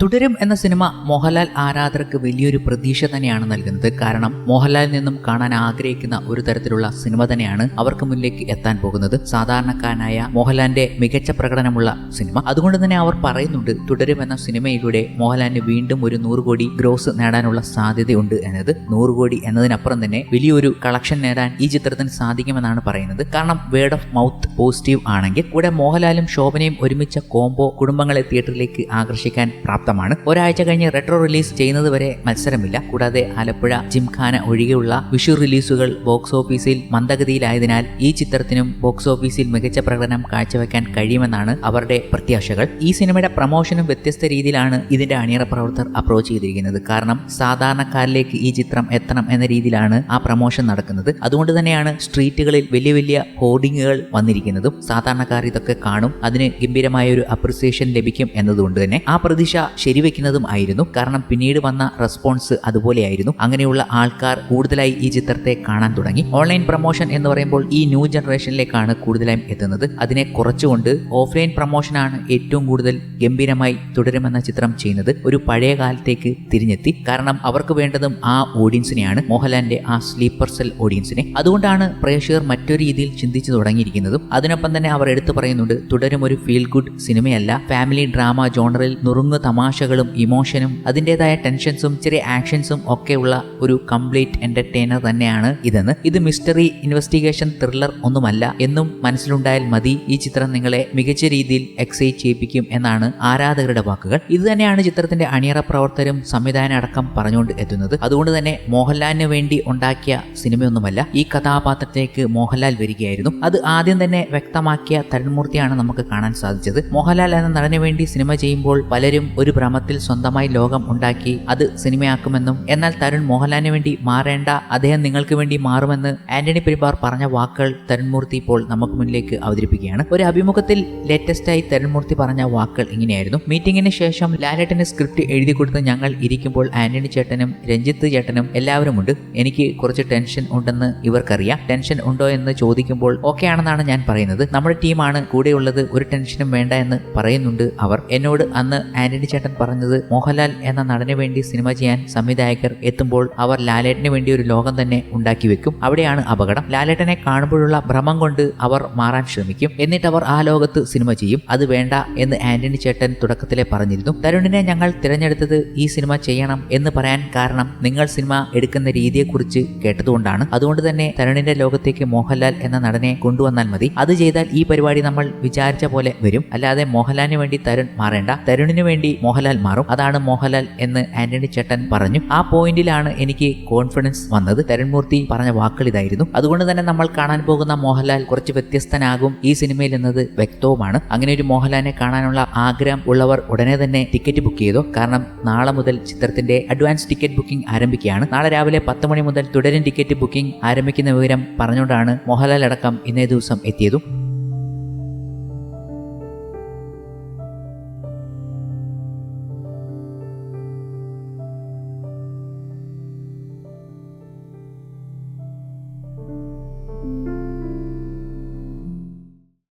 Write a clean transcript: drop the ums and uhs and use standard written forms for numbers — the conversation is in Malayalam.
തുടരും എന്ന സിനിമ മോഹൻലാൽ ആരാധകർക്ക് വലിയൊരു പ്രതീക്ഷ തന്നെയാണ് നൽകുന്നത്. കാരണം മോഹൻലാലിൽ നിന്നും കാണാൻ ആഗ്രഹിക്കുന്ന ഒരു തരത്തിലുള്ള സിനിമ തന്നെയാണ് അവർക്ക് മുന്നിലേക്ക് എത്താൻ പോകുന്നത്. സാധാരണക്കാരനായ മോഹൻലാലിന്റെ മികച്ച പ്രകടനമുള്ള സിനിമ. അതുകൊണ്ട് തന്നെ അവർ പറയുന്നുണ്ട് തുടരും എന്ന സിനിമയിലൂടെ മോഹൻലാലിന് വീണ്ടും ഒരു 100 കോടി ഗ്രോസ് നേടാനുള്ള സാധ്യതയുണ്ട് എന്നത്. 100 കോടി എന്നതിനപ്പുറം തന്നെ വലിയൊരു കളക്ഷൻ നേടാൻ ഈ ചിത്രത്തിന് സാധിക്കുമെന്നാണ് പറയുന്നത്. കാരണം വേർഡ് ഓഫ് മൗത്ത് പോസിറ്റീവ് ആണെങ്കിൽ കൂടെ മോഹൻലാലും ശോഭനയും ഒരുമിച്ച കോംബോ കുടുംബങ്ങളെ തിയേറ്ററിലേക്ക് ആകർഷിക്കാൻ പ്രാപ്തമാണ്. ഒരാഴ്ച കഴിഞ്ഞ് റെട്രോ റിലീസ് ചെയ്യുന്നത് വരെ മത്സരമില്ല. കൂടാതെ ആലപ്പുഴ, ജിംഖാന ഒഴികെയുള്ള വിഷു റിലീസുകൾ ബോക്സ് ഓഫീസിൽ മന്ദഗതിയിലായതിനാൽ ഈ ചിത്രത്തിനും ബോക്സ് ഓഫീസിൽ മികച്ച പ്രകടനം കാഴ്ചവെക്കാൻ കഴിയുമെന്നാണ് അവരുടെ പ്രത്യാശകൾ. ഈ സിനിമയുടെ പ്രമോഷനും വ്യത്യസ്ത രീതിയിലാണ് ഇതിന്റെ അണിയറ പ്രവർത്തകർ അപ്രോച്ച് ചെയ്തിരിക്കുന്നത്. കാരണം സാധാരണക്കാരിലേക്ക് ഈ ചിത്രം എത്തണം എന്ന രീതിയിലാണ് ആ പ്രമോഷൻ നടക്കുന്നത്. അതുകൊണ്ട് തന്നെയാണ് സ്ട്രീറ്റുകളിൽ വലിയ വലിയ ഹോർഡിങ്ങുകൾ വന്നിരിക്കുന്നതും സാധാരണക്കാർ ഇതൊക്കെ കാണും, അതിന് ഗംഭീരമായ ഒരു അപ്രിസിയേഷൻ ലഭിക്കും എന്നതുകൊണ്ട് തന്നെ ആ പ്രതീക്ഷ ശരിവെക്കുന്നതും ആയിരുന്നു. കാരണം പിന്നീട് വന്ന റെസ്പോൺസ് അതുപോലെയായിരുന്നു. അങ്ങനെയുള്ള ആൾക്കാർ കൂടുതലായി ഈ ചിത്രത്തെ കാണാൻ തുടങ്ങി. ഓൺലൈൻ പ്രമോഷൻ എന്ന് പറയുമ്പോൾ ഈ ന്യൂ ജനറേഷനിലേക്കാണ് കൂടുതലായും എത്തുന്നത്. അതിനെ കുറച്ചുകൊണ്ട് ഓഫ്ലൈൻ പ്രമോഷനാണ് ഏറ്റവും കൂടുതൽ ഗംഭീരമായി തുടരുമെന്ന ചിത്രം ചെയ്യുന്നത്. ഒരു പഴയ കാലത്തേക്ക് തിരിഞ്ഞെത്തി. കാരണം അവർക്ക് വേണ്ടതും ആ ഓഡിയൻസിനെയാണ്, മോഹൻലാലിന്റെ ആ സ്ലീപ്പർ സെൽ ഓഡിയൻസിനെ. അതുകൊണ്ടാണ് പ്രേക്ഷകർ മറ്റൊരു രീതിയിൽ ചിന്തിച്ചു തുടങ്ങിയിരിക്കുന്നതും. അതിനൊപ്പം തന്നെ അവർ എടുത്തു പറയുന്നുണ്ട് തുടരും ഒരു ഫീൽ ഗുഡ് സിനിമയല്ല, ഫാമിലി ഡ്രാമ ജോണറിൽ നുറുങ്ങു തമാശകളും ഇമോഷനും അതിൻ്റെതായ ടെൻഷൻസും ചെറിയ ആക്ഷൻസും ഒക്കെയുള്ള ഒരു കംപ്ലീറ്റ് എന്റർടൈനർ തന്നെയാണ് ഇതെന്ന്. ഇത് മിസ്റ്ററി ഇൻവെസ്റ്റിഗേഷൻ ത്രില്ലർ ഒന്നുമല്ല എന്നും മനസ്സിലുണ്ടായാൽ മതി. ഈ ചിത്രം നിങ്ങളെ മികച്ച രീതിയിൽ എക്സൈറ്റ് ചെയ്യിപ്പിക്കും എന്നാണ് ആരാധകരുടെ വാക്കുകൾ. ഇത് തന്നെയാണ് ചിത്രത്തിന്റെ അണിയറ പ്രവർത്തകരും സംവിധാനം അടക്കം പറഞ്ഞുകൊണ്ട് എത്തുന്നത്. അതുകൊണ്ട് തന്നെ മോഹൻലാലിന് വേണ്ടി ഉണ്ടാക്കിയ സിനിമയൊന്നുമല്ല. ഈ കഥാപാത്രത്തിലേക്ക് മോഹൻലാൽ വരികയായിരുന്നു. അത് ആദ്യം തന്നെ വ്യക്തമാക്കിയ തരുൺമൂർത്തിയാണ് നമുക്ക് കാണാൻ സാധിച്ചത്. മോഹൻലാൽ എന്ന നടന് വേണ്ടി സിനിമ ചെയ്യുമ്പോൾ പലരും ഒരു ഭ്രമത്തിൽ സ്വന്തമായി ലോകം ഉണ്ടാക്കി അത് സിനിമയാക്കുമെന്നും, എന്നാൽ തരുൺ മോഹൻലാലിന് വേണ്ടി മാറേണ്ട, അദ്ദേഹം നിങ്ങൾക്ക് വേണ്ടി മാറുമെന്ന് ആന്റണി പെരുമ്പാവൂർ പറഞ്ഞ വാക്കുകൾ തരുൺമൂർത്തി ഇപ്പോൾ നമുക്ക് മുന്നിലേക്ക് അവതരിപ്പിക്കുകയാണ്. ഒരു അഭിമുഖത്തിൽ ലേറ്റസ്റ്റായി തരുൺമൂർത്തി പറഞ്ഞ വാക്കുകൾ ഇങ്ങനെയായിരുന്നു. മീറ്റിംഗിന് ശേഷം ലാലേട്ടന് സ്ക്രിപ്റ്റ് എഴുതി കൊടുത്ത് ഞങ്ങൾ ഇരിക്കുമ്പോൾ ആന്റണി ചേട്ടനും രഞ്ജിത്ത് ചേട്ടനും എല്ലാവരും ഉണ്ട്. എനിക്ക് കുറച്ച് ടെൻഷൻ ഉണ്ടെന്ന് ഇവർക്കറിയാം. ടെൻഷൻ ഉണ്ടോ എന്ന് ചോദിക്കുമ്പോൾ ഓക്കെ ആണെന്നാണ് ഞാൻ പറയുന്നത്. നമ്മുടെ ടീമാണ് കൂടെയുള്ളത്, ഒരു ടെൻഷനും വേണ്ട എന്ന് പറയുന്നുണ്ട് അവർ. എന്നോട് അന്ന് ആന്റണി ചേട്ടൻ പറഞ്ഞത് മോഹൻലാൽ എന്ന നടന് വേണ്ടി സിനിമ ചെയ്യാൻ സംവിധായകർ എത്തുമ്പോൾ അവർ ലാലേട്ടന് വേണ്ടി ഒരു ലോകം തന്നെ ഉണ്ടാക്കി വെക്കും. അവിടെയാണ് അപകടം. ലാലേട്ടനെ കാണുമ്പോഴുള്ള ഭ്രമം കൊണ്ട് അവർ മാറാൻ ശ്രമിക്കും. എന്നിട്ട് അവർ ആ ലോകത്ത് സിനിമ ചെയ്യും. അത് വേണ്ട എന്ന് ആന്റണി ചേട്ടൻ തുടക്കത്തിലെ പറഞ്ഞിരുന്നു. തരുണിനെ ഞങ്ങൾ തിരഞ്ഞെടുത്തത് ഈ സിനിമ ചെയ്യണം എന്ന് പറയാൻ കാരണം നിങ്ങൾ സിനിമ എടുക്കുന്ന രീതിയെക്കുറിച്ച് കേട്ടതുകൊണ്ടാണ്. അതുകൊണ്ട് തന്നെ തരുണിന്റെ ലോകത്തേക്ക് മോഹൻലാൽ എന്ന നടനെ കൊണ്ടുവന്നാൽ മതി. അത് ചെയ്താൽ ഈ പരിപാടി നമ്മൾ വിചാരിച്ച പോലെ വരും. അല്ലാതെ മോഹൻലാലിന് വേണ്ടി തരുൺ മാറേണ്ട, തരുണിന് വേണ്ടി മോഹൻലാൽ മാറും. അതാണ് മോഹൻലാൽ എന്ന് ആന്റണി ചേട്ടൻ പറഞ്ഞു. ആ പോയിന്റിലാണ് എനിക്ക് കോൺഫിഡൻസ് വന്നത്. തരുൺമൂർത്തി പറഞ്ഞ വാക്കുകൾ ഇതായിരുന്നു. അതുകൊണ്ട് തന്നെ നമ്മൾ കാണാൻ പോകുന്ന മോഹൻലാൽ കുറച്ച് വ്യത്യസ്തനാകും ഈ സിനിമയിൽ എന്നത് വ്യക്തവുമാണ്. അങ്ങനെ ഒരു മോഹൻലാലിനെ കാണാനുള്ള ആഗ്രഹം ഉള്ളവർ ഉടനെ തന്നെ ടിക്കറ്റ് ബുക്ക് ചെയ്തു. കാരണം നാളെ മുതൽ ചിത്രത്തിന്റെ അഡ്വാൻസ് ടിക്കറ്റ് ബുക്കിംഗ് ആരംഭിക്കുകയാണ്. നാളെ രാവിലെ 10 മണി മുതൽ തുടരും ടിക്കറ്റ് ബുക്കിംഗ് ആരംഭിക്കുന്ന വിവരം പറഞ്ഞുകൊണ്ടാണ് മോഹൻലാൽ അടക്കം ഇന്നേ ദിവസം എത്തിയതും.